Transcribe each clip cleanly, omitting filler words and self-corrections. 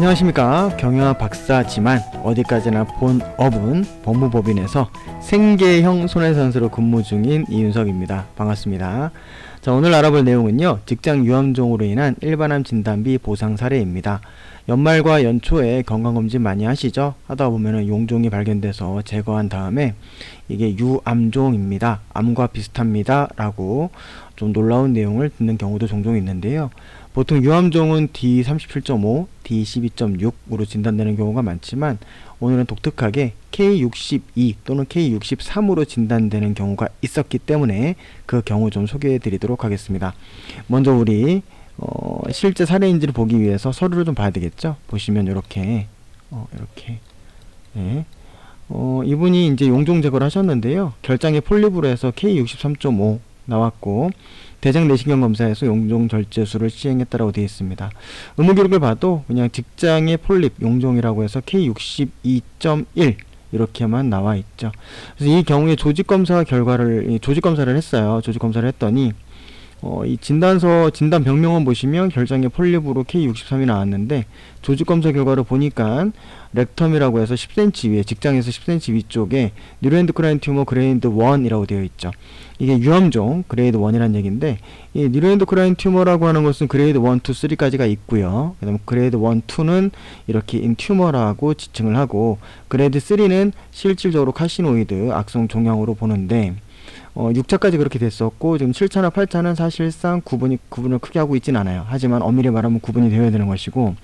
안녕하십니까. 경영학 박사지만 어디까지나 본업은 법무법인에서 생계형 손해선수로 근무 중인 이윤석입니다. 반갑습니다. 자, 오늘 알아볼 내용은요, 직장 유암종으로 인한 일반암 진단비 보상 사례입니다. 연말과 연초에 건강검진 많이 하시죠? 하다 보면은 용종이 발견돼서 제거한 다음에 이게 유암종입니다, 암과 비슷합니다 라고 좀 놀라운 내용을 듣는 경우도 종종 있는데요. 보통 유암종은 D37.5, D12.6으로 진단되는 경우가 많지만 오늘은 독특하게 K62 또는 K63으로 진단되는 경우가 있었기 때문에 그 경우 좀 소개해 드리도록 하겠습니다. 먼저 우리 실제 사례인지를 보기 위해서 서류를 좀 봐야 되겠죠. 보시면 이렇게 네. 이분이 이제 용종 제거를 하셨는데요, 결장에 폴립으로 해서 K63.5 나왔고 대장 내시경 검사에서 용종 절제술을 시행했다라고 되어 있습니다. 의무 기록을 봐도 그냥 직장의 폴립 용종이라고 해서 K62.1 이렇게만 나와 있죠. 그래서 이 경우에 조직 검사를 했어요. 조직 검사를 했더니 이 진단 병명원 보시면 결장에 폴립으로 K63이 나왔는데 조직 검사 결과를 보니까 렉텀이라고 해서 10cm 위에, 직장에서 10cm 위쪽에 뉴로엔도크라인 튜머 그레이드 1이라고 되어 있죠. 이게 유암종 그레이드 1이라는 얘기인데, 이 뉴로엔도크라인 튜머라고 하는 것은 그레이드 1, 2, 3까지가 있고요. 그다음 그레이드 1, 2는 이렇게 인튜머라고 지칭을 하고, 그레이드 3는 실질적으로 카시노이드 악성 종양으로 보는데 6차까지 그렇게 됐었고, 지금 7차나 8차는 사실상 구분을 크게 하고 있진 않아요. 하지만 엄밀히 말하면 구분이 되어야 되는 것이고,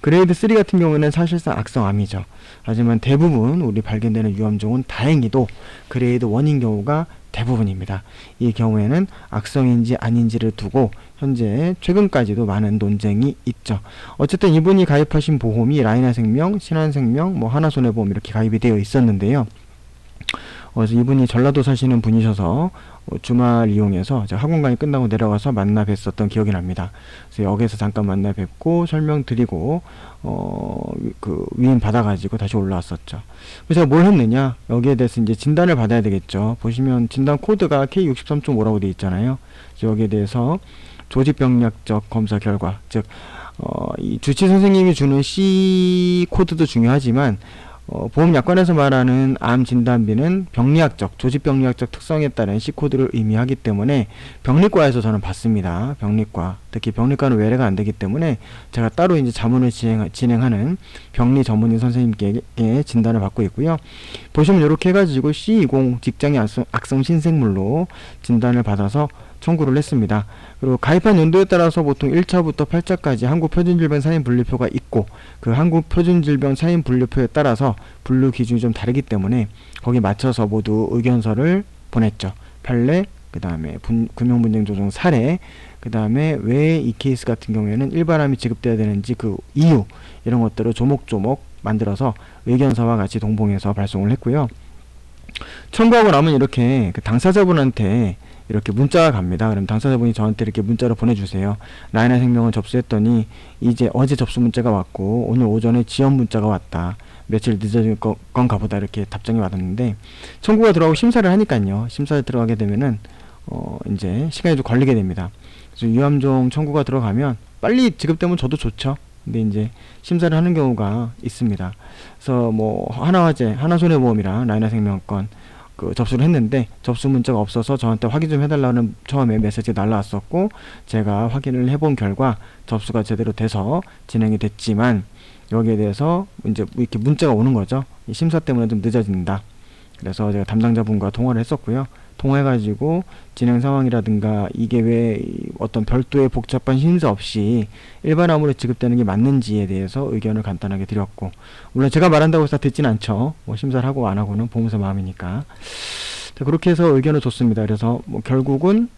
그레이드 3 같은 경우에는 사실상 악성암이죠. 하지만 대부분 우리 발견되는 유암종은 다행히도 그레이드 1인 경우가 대부분입니다. 이 경우에는 악성인지 아닌지를 두고 현재 최근까지도 많은 논쟁이 있죠. 어쨌든 이분이 가입하신 보험이 라이나생명, 신한생명, 하나손해보험 이렇게 가입이 되어 있었는데요. 그래서 이분이 전라도 사시는 분이셔서 주말 이용해서 제가 학원 강의 끝나고 내려가서 만나 뵀었던 기억이 납니다. 그래서 역에서 잠깐 만나 뵙고 설명드리고 그 위임 받아가지고 다시 올라왔었죠. 그래서 제가 뭘 했느냐, 여기에 대해서 이제 진단을 받아야 되겠죠. 보시면 진단 코드가 K63.5라고 되어 있잖아요. 여기에 대해서 조직병리학적 검사 결과, 즉 이 주치 선생님이 주는 C 코드도 중요하지만 보험약관에서 말하는 암 진단비는 병리학적, 조직병리학적 특성에 따른 C코드를 의미하기 때문에 병리과에서 저는 받습니다. 병리과, 특히 병리과는 외래가 안 되기 때문에 제가 따로 이제 자문을 진행하는 병리 전문의 선생님께 진단을 받고 있고요. 보시면 이렇게 해가지고 C20 직장의 악성 신생물로 진단을 받아서 청구를 했습니다. 그리고 가입한 연도에 따라서 보통 1차부터 8차까지 한국표준질병 사인분류표가 있고, 그 한국표준질병 사인분류표에 따라서 분류 기준이 좀 다르기 때문에 거기에 맞춰서 모두 의견서를 보냈죠. 판례, 그 다음에 금융분쟁 조정 사례, 그 다음에 왜 이 케이스 같은 경우에는 일반암이 지급돼야 되는지 그 이유, 이런 것들을 조목조목 만들어서 의견서와 같이 동봉해서 발송을 했고요. 청구하고 나면 이렇게 그 당사자분한테 이렇게 문자가 갑니다. 그럼 당사자분이 저한테 이렇게 문자로 보내주세요. 라이나생명을 접수했더니 이제 어제 접수 문자가 왔고 오늘 오전에 지연 문자가 왔다, 며칠 늦어질 건가 보다, 이렇게 답장이 왔는데, 청구가 들어가고 심사를 하니까요, 심사에 들어가게 되면은 이제 시간이 좀 걸리게 됩니다. 그래서 유암종 청구가 들어가면 빨리 지급되면 저도 좋죠. 근데 이제 심사를 하는 경우가 있습니다. 그래서 하나화재, 하나손해보험이랑 라이나생명권 접수를 했는데 접수 문자가 없어서 저한테 확인 좀 해달라는 처음에 메시지가 날라왔었고, 제가 확인을 해본 결과 접수가 제대로 돼서 진행이 됐지만 여기에 대해서 이제 이렇게 문자가 오는 거죠. 이 심사 때문에 좀 늦어진다. 그래서 제가 담당자분과 통화를 했었고요. 통화해가지고 진행 상황이라든가 이게 왜 어떤 별도의 복잡한 심사 없이 일반암으로 지급되는 게 맞는지에 대해서 의견을 간단하게 드렸고, 물론 제가 말한다고 해서 듣진 않죠. 심사를 하고 안 하고는 보험사 마음이니까. 자, 그렇게 해서 의견을 줬습니다. 그래서 결국은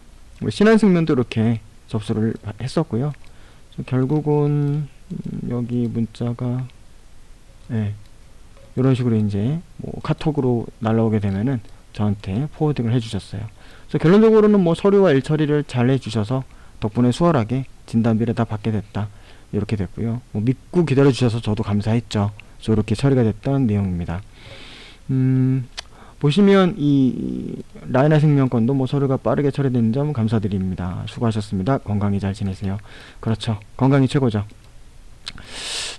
신한생명도 이렇게 접수를 했었고요. 결국은 여기 문자가 이런 식으로 이제 카톡으로 날라오게 되면은 저한테 포워딩을 해주셨어요. 그래서 결론적으로는 서류와 일처리를 잘 해주셔서 덕분에 수월하게 진단비를 다 받게 됐다, 이렇게 됐고요. 믿고 기다려주셔서 저도 감사했죠. 그래서 이렇게 처리가 됐던 내용입니다. 보시면 이 라이나생명권도 서류가 빠르게 처리된 점 감사드립니다. 수고하셨습니다. 건강히 잘 지내세요. 그렇죠. 건강이 최고죠.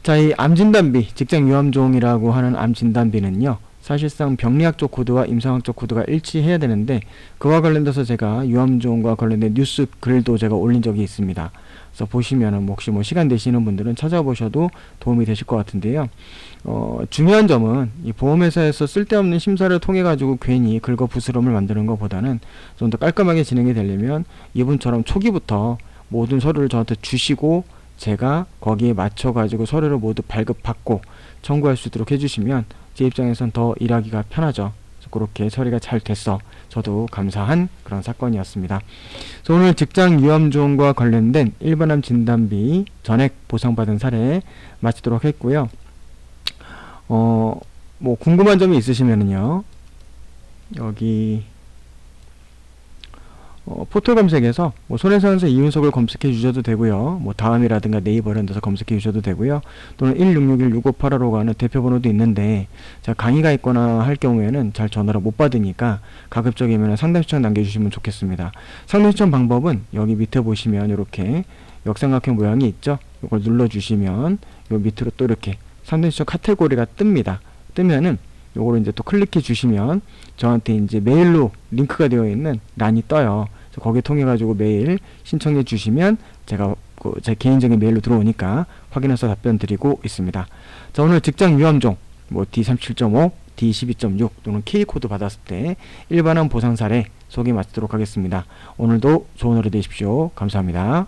자, 이 암진단비, 직장 유암종이라고 하는 암진단비는요, 사실상 병리학적 코드와 임상학적 코드가 일치해야 되는데, 그와 관련돼서 제가 유암종과 관련된 뉴스 글도 제가 올린 적이 있습니다. 그래서 보시면은 혹시 뭐 시간 되시는 분들은 찾아보셔도 도움이 되실 것 같은데요. 중요한 점은 이 보험회사에서 쓸데없는 심사를 통해 가지고 괜히 긁어부스럼을 만드는 것보다는 좀 더 깔끔하게 진행이 되려면 이분처럼 초기부터 모든 서류를 저한테 주시고 제가 거기에 맞춰 가지고 서류를 모두 발급받고 청구할 수 있도록 해주시면 제 입장에선 더 일하기가 편하죠. 그렇게 처리가 잘 됐어 저도 감사한 그런 사건이었습니다. 그래서 오늘 직장 유암종과 관련된 일반암 진단비 전액 보상받은 사례 마치도록 했고요. 뭐 궁금한 점이 있으시면은요, 여기 포털 검색에서 뭐 손해상사 이윤석을 검색해 주셔도 되고요. 뭐 다음이라든가 네이버 이런 데서 검색해 주셔도 되고요. 또는 1661-6585로 가는 대표번호도 있는데, 제가 강의가 있거나 할 경우에는 잘 전화를 못 받으니까 가급적이면 상담 신청 남겨주시면 좋겠습니다. 상담 신청 방법은 여기 밑에 보시면 이렇게 역삼각형 모양이 있죠. 이걸 눌러주시면 요 밑으로 또 이렇게 상담 신청 카테고리가 뜹니다. 뜨면은 요거를 이제 또 클릭해 주시면 저한테 이제 메일로 링크가 되어 있는 란이 떠요. 그래서 거기에 통해 가지고 메일 신청해 주시면 제가 제 개인적인 메일로 들어오니까 확인해서 답변 드리고 있습니다. 자, 오늘 직장 유암종 뭐 D37.5, D12.6 또는 K코드 받았을 때 일반암 보상 사례 소개 마치도록 하겠습니다. 오늘도 좋은 하루 되십시오. 감사합니다.